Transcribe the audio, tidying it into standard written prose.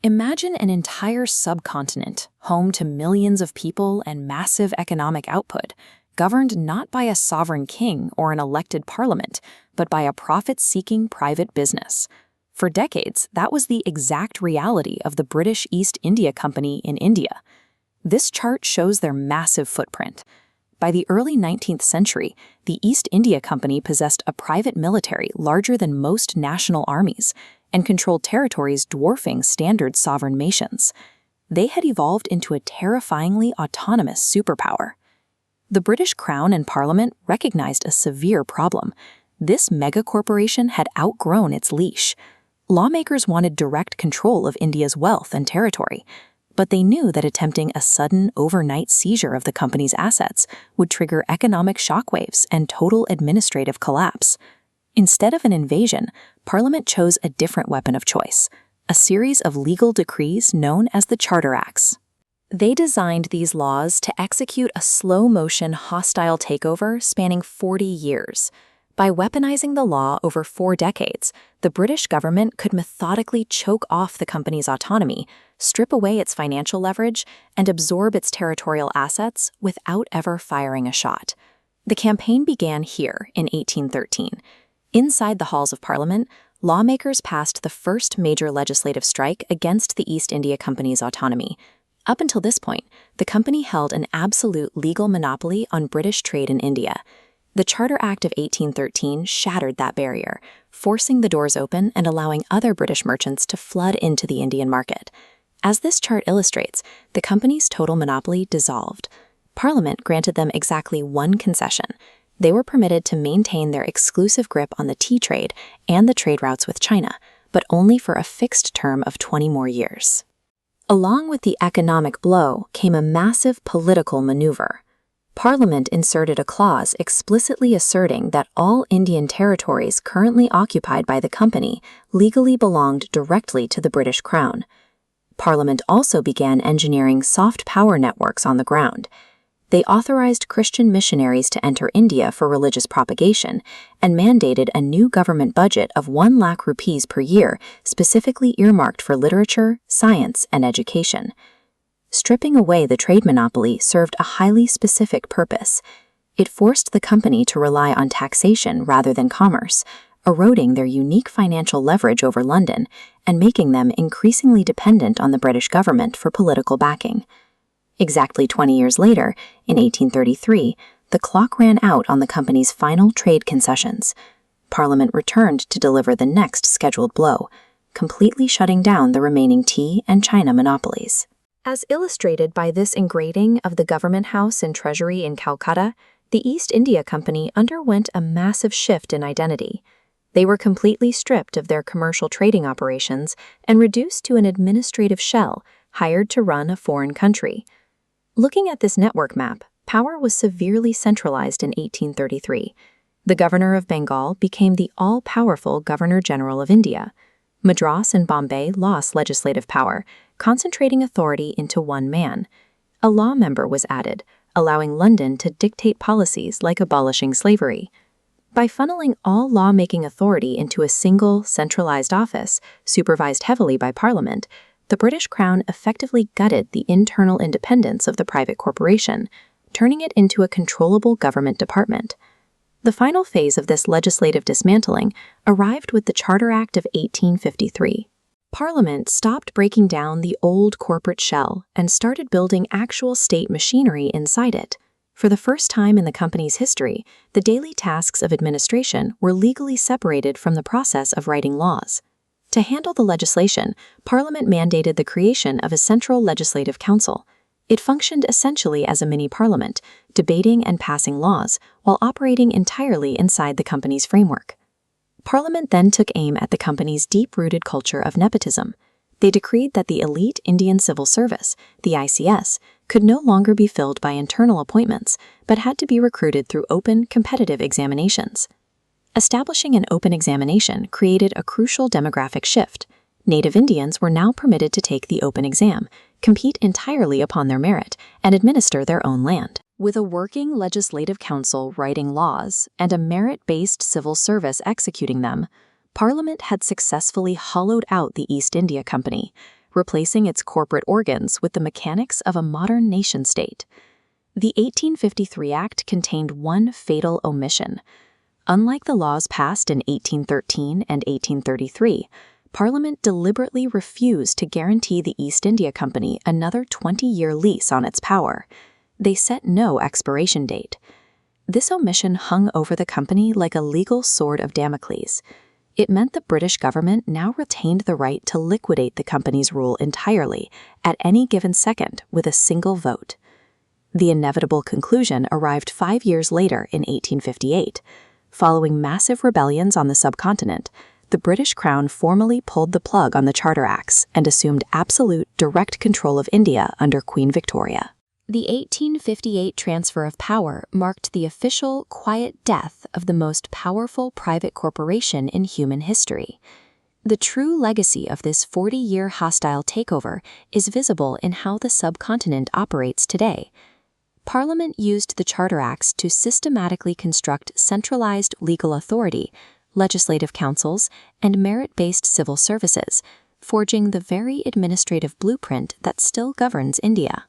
Imagine an entire subcontinent, home to millions of people and massive economic output, governed not by a sovereign king or an elected parliament, but by a profit-seeking private business. For decades, that was the exact reality of the British East India Company in India. This chart shows their massive footprint. By the early 19th century, the East India Company possessed a private military larger than most national armies and controlled territories dwarfing standard sovereign nations. They had evolved into a terrifyingly autonomous superpower. The British Crown and Parliament recognized a severe problem. This megacorporation had outgrown its leash. Lawmakers wanted direct control of India's wealth and territory, but they knew that attempting a sudden, overnight seizure of the company's assets would trigger economic shockwaves and total administrative collapse. Instead of an invasion, Parliament chose a different weapon of choice, a series of legal decrees known as the Charter Acts. They designed these laws to execute a slow-motion hostile takeover spanning 40 years. By weaponizing the law over 4 decades, the British government could methodically choke off the company's autonomy, strip away its financial leverage, and absorb its territorial assets without ever firing a shot. The campaign began here in 1813. Inside the halls of Parliament, lawmakers passed the first major legislative strike against the East India Company's autonomy. Up until this point, the company held an absolute legal monopoly on British trade in India. The Charter Act of 1813 shattered that barrier, forcing the doors open and allowing other British merchants to flood into the Indian market. As this chart illustrates, the company's total monopoly dissolved. Parliament granted them exactly one concession. They were permitted to maintain their exclusive grip on the tea trade and the trade routes with China, but only for a fixed term of 20 more years. Along with the economic blow came a massive political maneuver. Parliament inserted a clause explicitly asserting that all Indian territories currently occupied by the company legally belonged directly to the British Crown. Parliament also began engineering soft power networks on the ground. They authorized Christian missionaries to enter India for religious propagation and mandated a new government budget of 1 lakh rupees per year specifically earmarked for literature, science, and education. Stripping away the trade monopoly served a highly specific purpose. It forced the company to rely on taxation rather than commerce, eroding their unique financial leverage over London and making them increasingly dependent on the British government for political backing. Exactly 20 years later, in 1833, the clock ran out on the company's final trade concessions. Parliament returned to deliver the next scheduled blow, completely shutting down the remaining tea and China monopolies. As illustrated by this engraving of the Government House and Treasury in Calcutta, the East India Company underwent a massive shift in identity. They were completely stripped of their commercial trading operations and reduced to an administrative shell hired to run a foreign country. Looking at this network map, power was severely centralized in 1833. The Governor of Bengal became the all-powerful Governor-General of India. Madras and Bombay lost legislative power, concentrating authority into one man. A law member was added, allowing London to dictate policies like abolishing slavery. By funneling all lawmaking authority into a single, centralized office, supervised heavily by Parliament, the British Crown effectively gutted the internal independence of the private corporation, turning it into a controllable government department. The final phase of this legislative dismantling arrived with the Charter Act of 1853. Parliament stopped breaking down the old corporate shell and started building actual state machinery inside it. For the first time in the company's history, the daily tasks of administration were legally separated from the process of writing laws. To handle the legislation, Parliament mandated the creation of a central legislative council. It functioned essentially as a mini-parliament, debating and passing laws while operating entirely inside the company's framework. Parliament then took aim at the company's deep-rooted culture of nepotism. They decreed that the elite Indian Civil Service, the ICS, could no longer be filled by internal appointments, but had to be recruited through open, competitive examinations. Establishing an open examination created a crucial demographic shift. Native Indians were now permitted to take the open exam, compete entirely upon their merit, and administer their own land. With a working legislative council writing laws and a merit-based civil service executing them, Parliament had successfully hollowed out the East India Company, replacing its corporate organs with the mechanics of a modern nation-state. The 1853 Act contained one fatal omission. Unlike the laws passed in 1813 and 1833, Parliament deliberately refused to guarantee the East India Company another 20-year lease on its power. They set no expiration date. This omission hung over the company like a legal sword of Damocles. It meant the British government now retained the right to liquidate the company's rule entirely, at any given second, with a single vote. The inevitable conclusion arrived 5 years later in 1858. Following massive rebellions on the subcontinent, the British Crown formally pulled the plug on the Charter Acts and assumed absolute direct control of India under Queen Victoria. The 1858 transfer of power marked the official, quiet death of the most powerful private corporation in human history. The true legacy of this 40-year hostile takeover is visible in how the subcontinent operates today. Parliament used the Charter Acts to systematically construct centralized legal authority, legislative councils, and merit-based civil services, forging the very administrative blueprint that still governs India.